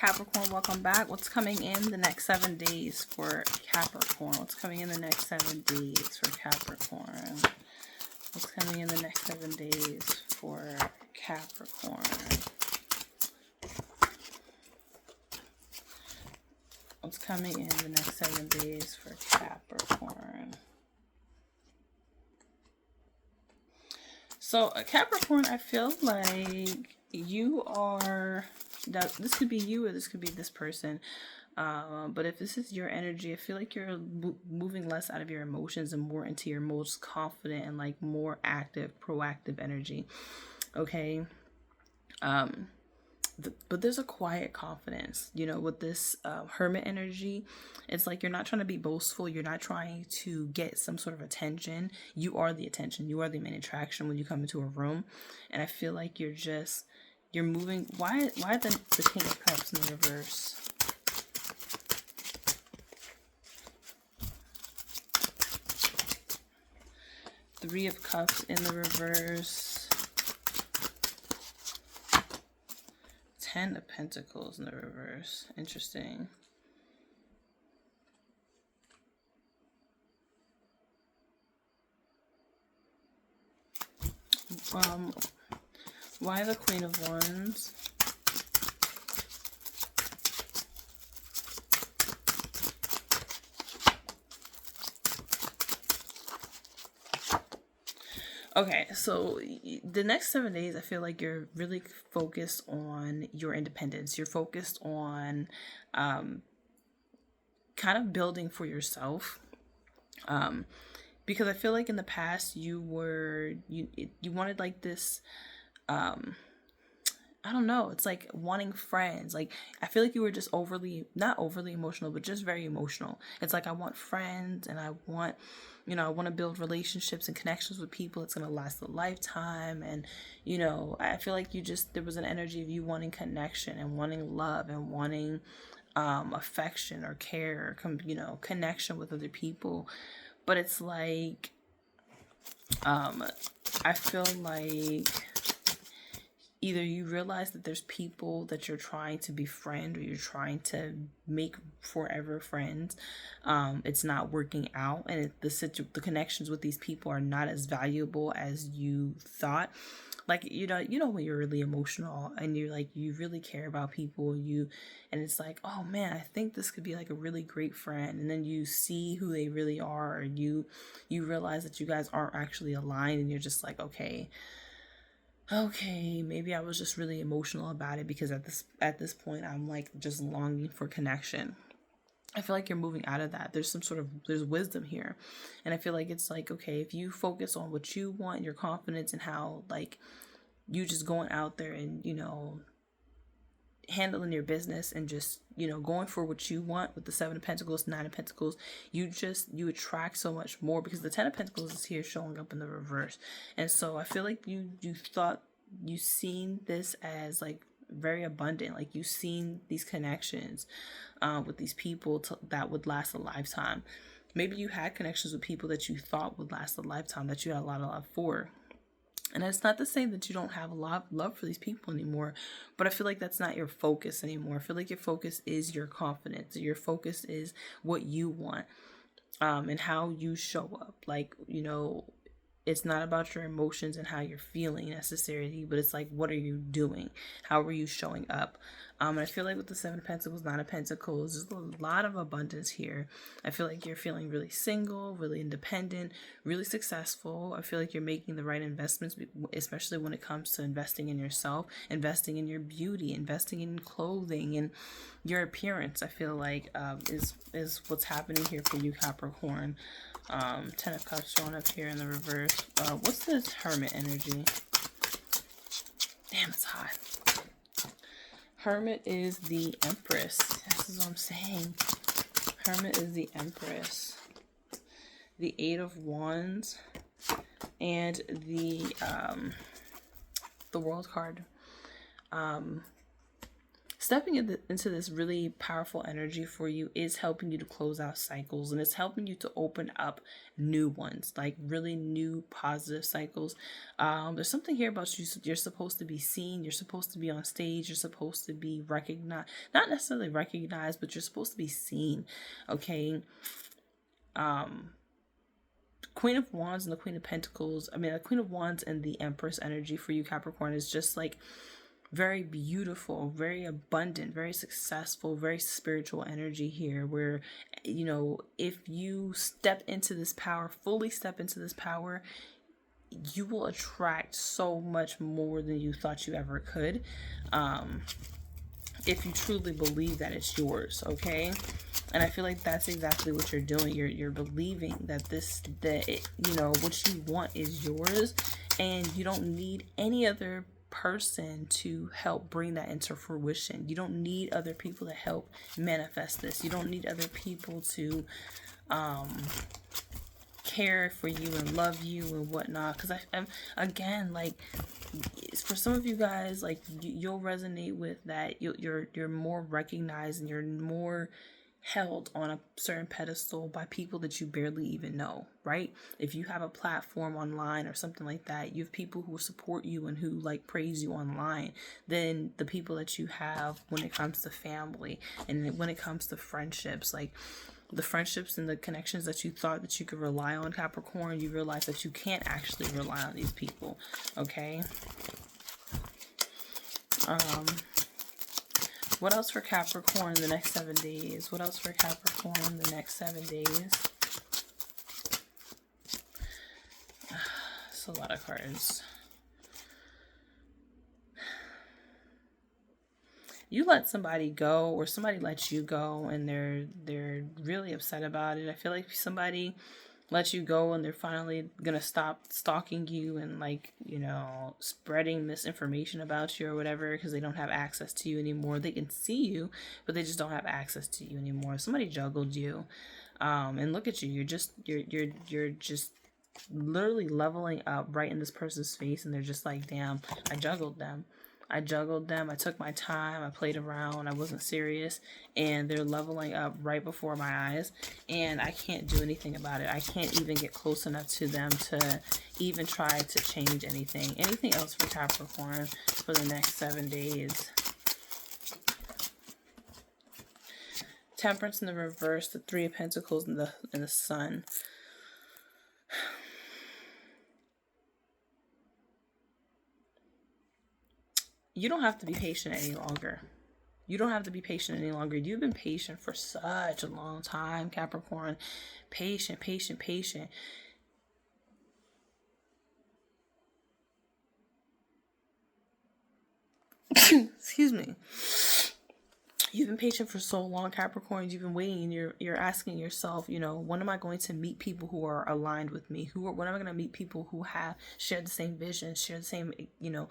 Capricorn, welcome back. What's coming in the next 7 days for Capricorn? What's coming in the next 7 days for Capricorn? What's coming in the next 7 days for Capricorn? What's coming in the next 7 days for Capricorn? So Capricorn, I feel like you are, this could be you or this could be this person. But if this is your energy, I feel like you're moving less out of your emotions and more into your most confident and like more active, proactive energy. Okay. But there's a quiet confidence, you know, with this hermit energy. It's like you're not trying to be boastful. You're not trying to get some sort of attention. You are the attention. You are the main attraction when you come into a room. And I feel like you're moving. Why the King of Cups in the reverse? Three of Cups in the reverse. 10 of Pentacles in the reverse. Interesting. Why the Queen of Wands? Okay, so the next 7 days, I feel like you're really focused on your independence. You're focused on kind of building for yourself. Because I feel like in the past you wanted like this, I don't know, it's like wanting friends. Like, I feel like you were just not overly emotional, but just very emotional. It's like, I want friends and I want to build relationships and connections with people. It's going to last a lifetime. And, I feel like there was an energy of you wanting connection and wanting love and wanting affection or care, connection with other people. But it's like, I feel like either you realize that there's people that you're trying to befriend or you're trying to make forever friends. It's not working out, and the connections with these people are not as valuable as you thought. Like, when you're really emotional and you're like, you really care about people, and it's like, oh man, I think this could be like a really great friend. And then you see who they really are, or you realize that you guys aren't actually aligned, and you're just like, okay, maybe I was just really emotional about it, because at this point I'm like just longing for connection. I feel like you're moving out of that. There's wisdom here. And I feel like it's like, okay, if you focus on what you want, your confidence, and how like you just going out there and, handling your business and just, going for what you want with the 7 of Pentacles, 9 of Pentacles, you attract so much more, because the 10 of Pentacles is here showing up in the reverse. And so I feel like you thought you seen this as like very abundant, like you've seen these connections with these people that would last a lifetime. Maybe you had connections with people that you thought would last a lifetime, that you had a lot of love for. And it's not to say that you don't have a lot of love for these people anymore, but I feel like that's not your focus anymore. I feel like your focus is your confidence. Your focus is what you want, and how you show up. Like, it's not about your emotions and how you're feeling necessarily, but it's like, what are you doing? How are you showing up? And I feel like with the 7 of Pentacles, 9 of Pentacles, there's a lot of abundance here. I feel like you're feeling really single, really independent, really successful. I feel like you're making the right investments, especially when it comes to investing in yourself, investing in your beauty, investing in clothing and your appearance. I feel like is what's happening here for you, Capricorn. 10 of Cups showing up here in the reverse. What's this Hermit energy? Damn, it's hot. Hermit is the Empress. This is what I'm saying. Hermit is the Empress. The 8 of Wands and the World card. stepping into this really powerful energy for you is helping you to close out cycles, and it's helping you to open up new ones, like really new positive cycles. There's something here about you. You're supposed to be seen. You're supposed to be on stage. You're supposed to be recognized, not necessarily recognized, but you're supposed to be seen. Okay. Queen of Wands and the Queen of Pentacles. I mean, the Queen of Wands and the Empress energy for you, Capricorn, is just like very beautiful, very abundant, very successful, very spiritual energy here, where, you know, if you step into this power, fully step into this power, you will attract so much more than you thought you ever could. If you truly believe that it's yours, okay? And I feel like that's exactly what you're doing. You're believing that you know, what you want is yours, and you don't need any other person to help bring that into fruition. You don't need other people to help manifest this. You don't need other people to care for you and love you and whatnot. Because I'm again, like, for some of you guys, like, you'll resonate with that. You're more recognized, and you're more held on a certain pedestal by people that you barely even know, right? If you have a platform online or something like that, you have people who support you and who like praise you online. Then the people that you have when it comes to family and when it comes to friendships, like the friendships and the connections that you thought that you could rely on, Capricorn, you realize that you can't actually rely on these people, okay? What else for Capricorn in the next 7 days? What else for Capricorn in the next 7 days? It's a lot of cards. You let somebody go, or somebody lets you go, and they're really upset about it. I feel like somebody let you go and they're finally gonna stop stalking you and, like, you know, spreading misinformation about you or whatever, because they don't have access to you anymore. They can see you, but they just don't have access to you anymore. Somebody juggled you, and look at you. You're just literally leveling up right in this person's face, and they're just like, damn, I juggled them. I took my time. I played around. I wasn't serious. And they're leveling up right before my eyes. And I can't do anything about it. I can't even get close enough to them to even try to change anything. Anything else for Capricorn for the next 7 days? Temperance in the reverse, the Three of Pentacles, and the Sun. You don't have to be patient any longer. You don't have to be patient any longer. You've been patient for such a long time, Capricorn. Patient, patient, patient. Excuse me. You've been patient for so long, Capricorn. You've been waiting, and you're asking yourself, you know, when am I going to meet people who are aligned with me? When am I going to meet people who have shared the same vision, share the same, you know,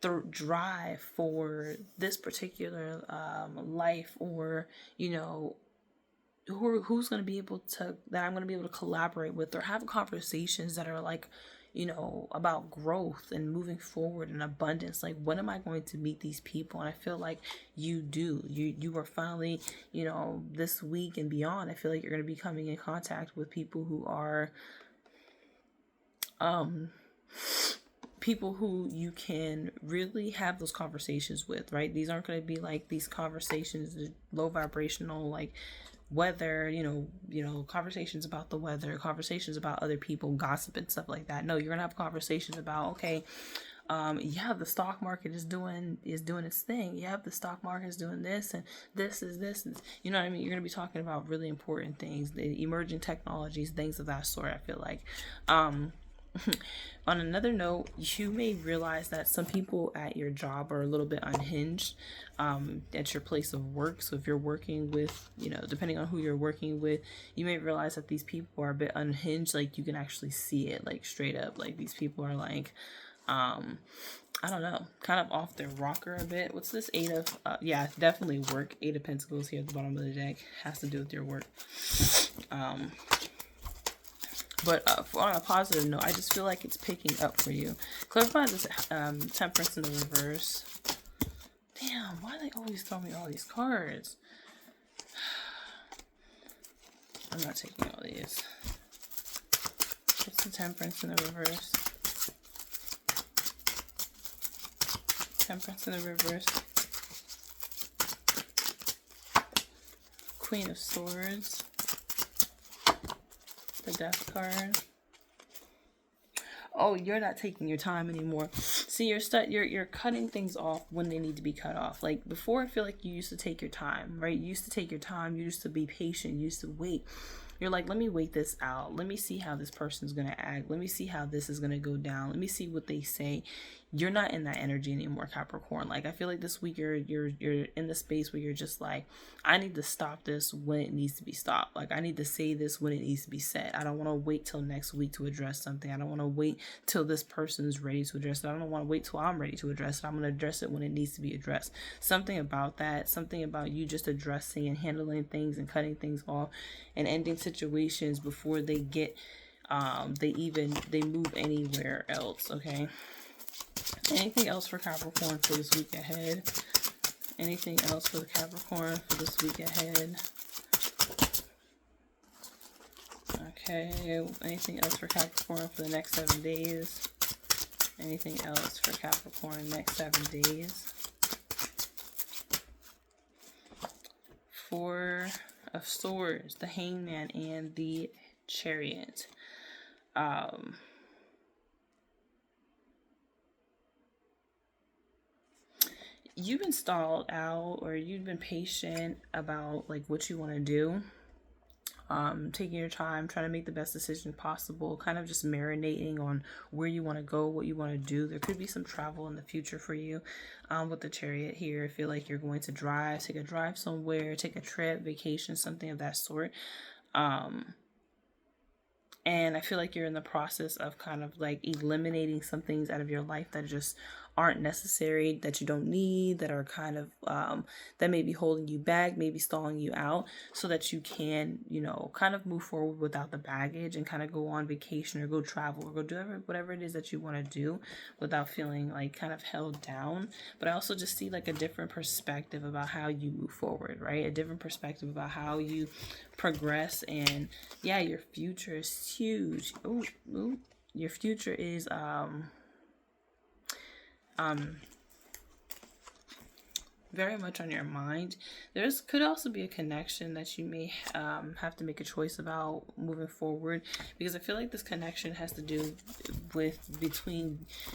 the drive for this particular life, or, you know, who's going to be able to, that I'm going to be able to collaborate with, or have conversations that are like, you know, about growth and moving forward and abundance. Like, when am I going to meet these people? And I feel like you do. You are finally, you know, this week and beyond, I feel like you're going to be coming in contact with people who are people who you can really have those conversations with, right? These aren't going to be like these conversations, low vibrational, like weather, you know, conversations about the weather, conversations about other people, gossip and stuff like that. No, you're going to have conversations about, okay, yeah, the stock market is doing its thing. Yeah, the stock market is doing this, and this is this. And, you know what I mean? You're going to be talking about really important things, the emerging technologies, things of that sort, I feel like. On another note, you may realize that some people at your job are a little bit unhinged at your place of work. So if you're working with, you know, depending on who you're working with, you may realize that these people are a bit unhinged. Like, you can actually see it, like, straight up. Like, these people are like, I don't know, kind of off their rocker a bit. What's this? Yeah, definitely work. 8 of Pentacles here at the bottom of the deck. Has to do with your work. But on a positive note, I just feel like it's picking up for you. Clarify this Temperance in the reverse. Damn, why do they always throw me all these cards? I'm not taking all these. What's the Temperance in the reverse? Temperance in the reverse. Queen of Swords. The Death card. Oh, you're not taking your time anymore. See, you're cutting things off when they need to be cut off. Like before, I feel like you used to take your time, right? You used to take your time. You used to be patient. You used to wait. You're like, let me wait this out. Let me see how this person's gonna act. Let me see how this is gonna go down. Let me see what they say. You're not in that energy anymore, Capricorn. Like I feel like this week you're in the space where you're just like, I need to stop this when it needs to be stopped. Like I need to say this when it needs to be said. I don't want to wait till next week to address something. I don't want to wait till this person is ready to address it. I don't want to wait till I'm ready to address it. I'm going to address it when it needs to be addressed. Something about that, something about you just addressing and handling things and cutting things off and ending situations before they get they move anywhere else. Okay. Anything else for Capricorn for this week ahead? Anything else for the Capricorn for this week ahead? Okay. Anything else for Capricorn for the next 7 days? Anything else for Capricorn next 7 days? Four of Swords, the Hangman, and the Chariot. You've been stalled out, or you've been patient about like what you want to do. Taking your time, trying to make the best decision possible, kind of just marinating on where you want to go, what you want to do. There could be some travel in the future for you. With the Chariot here, I feel like you're going to drive, take a drive somewhere, take a trip, vacation, something of that sort. And I feel like you're in the process of kind of like eliminating some things out of your life that just aren't necessary, that you don't need, that are kind of, that may be holding you back, maybe stalling you out, so that you can, you know, kind of move forward without the baggage and kind of go on vacation or go travel or go do whatever it is that you want to do without feeling like kind of held down. But I also just see like a different perspective about how you move forward, right? A different perspective about how you progress. And yeah, your future is huge. Ooh, your future is very much on your mind. Could also be a connection that you may have to make a choice about moving forward, because I feel like this connection has to do with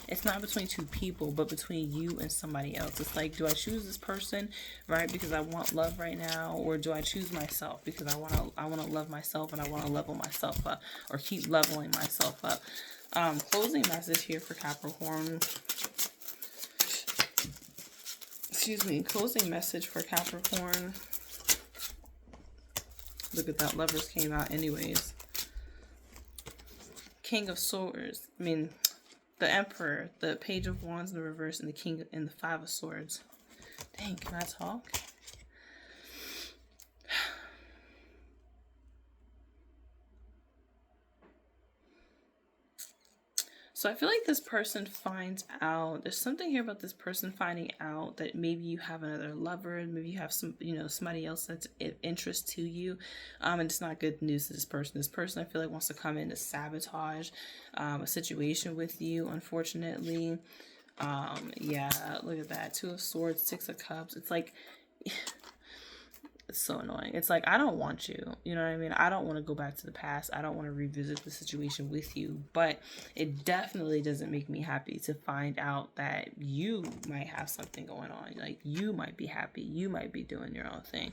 it's not between two people, but between you and somebody else. It's like, do I choose this person, right, because I want love right now, or do I choose myself because I want to love myself and I want to level myself up, or keep leveling myself up. Closing message here for Capricorn. Excuse me, closing message for Capricorn. Look at that, Lovers came out anyways. King of Swords. I mean, the Emperor, the Page of Wands in the reverse, and the King and the Five of Swords. Dang, can I talk? So I feel like this person finds out, there's something here about this person finding out that maybe you have another lover, maybe you have some, somebody else that's of interest to you. And it's not good news to this person. This person, I feel like, wants to come in to sabotage a situation with you, unfortunately. Yeah, look at that. Two of Swords, Six of Cups. It's like, it's so annoying. It's like, I don't want you. You know what I mean? I don't want to go back to the past. I don't want to revisit the situation with you. But it definitely doesn't make me happy to find out that you might have something going on. Like, you might be happy. You might be doing your own thing.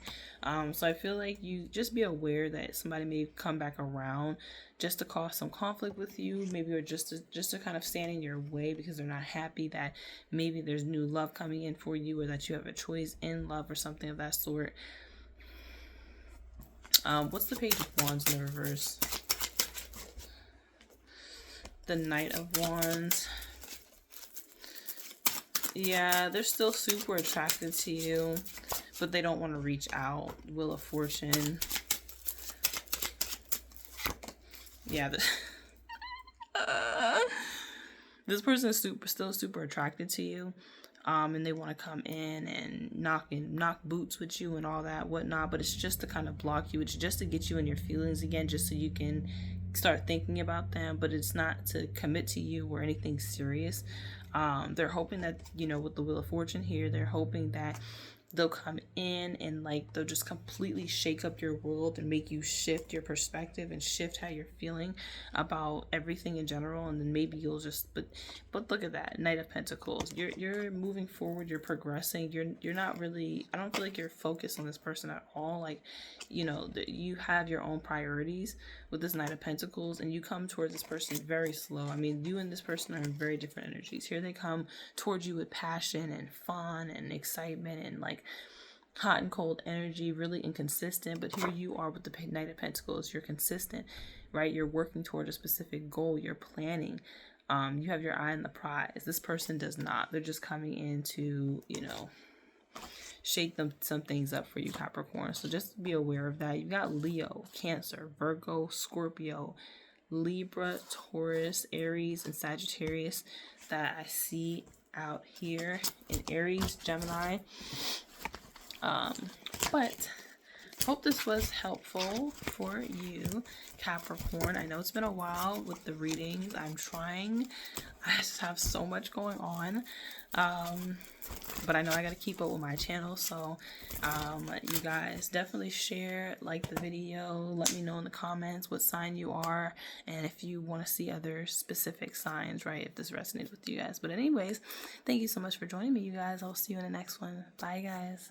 So I feel like you just be aware that somebody may come back around just to cause some conflict with you, maybe, or just to kind of stand in your way because they're not happy that maybe there's new love coming in for you, or that you have a choice in love or something of that sort. What's the Page of Wands in the reverse? The Knight of Wands. Yeah, they're still super attracted to you, but they don't want to reach out. Wheel of Fortune. Yeah, this person is still super attracted to you. And they want to come in and knock boots with you and all that whatnot, but it's just to kind of block you. It's just to get you in your feelings again, just so you can start thinking about them, but it's not to commit to you or anything serious. They're hoping that, with the Wheel of Fortune here, they're hoping that they'll come in and like they'll just completely shake up your world and make you shift your perspective and shift how you're feeling about everything in general. And then maybe you'll just but look at that Knight of Pentacles. You're moving forward, you're progressing. You're not really, I don't feel like you're focused on this person at all. Like, you have your own priorities with this Knight of Pentacles, and you come towards this person very slow. I mean, you and this person are in very different energies. Here they come towards you with passion and fun and excitement and like hot and cold energy, really inconsistent. But here you are with the Knight of Pentacles. You're consistent, right? You're working toward a specific goal. You're planning. You have your eye on the prize. This person does not. They're just coming in to, shake some things up for you, Capricorn. So just be aware of that. You got Leo, Cancer, Virgo, Scorpio, Libra, Taurus, Aries, and Sagittarius that I see out here, in Aries, Gemini. But hope this was helpful for you, Capricorn. I know it's been a while with the readings. I'm trying. I just have so much going on. But I know I got to keep up with my channel. So you guys definitely share, like the video. Let me know in the comments what sign you are. And if you want to see other specific signs, right? If this resonates with you guys. But anyways, thank you so much for joining me, you guys. I'll see you in the next one. Bye, guys.